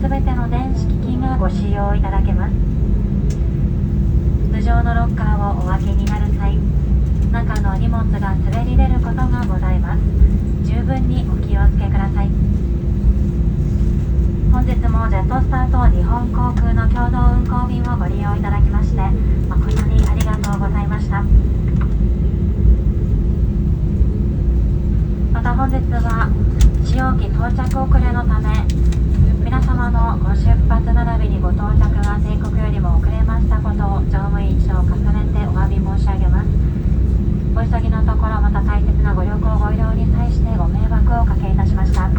すべての電子機器がご使用いただけます。頭上のロッカーをお開けになる際、中の荷物が滑り出ることがございます。十分にお気をつけください。本日もジェットスターと日本航空の共同運航便をご利用いただきまして誠にありがとうございました。また本日は使用機到着遅れのため、皆様のご出発並びにご到着が定刻よりも遅れましたことを乗務員一同重ねてお詫び申し上げます。お急ぎのところ、また大切なご旅行ご移動に際してご迷惑をおかけいたしました。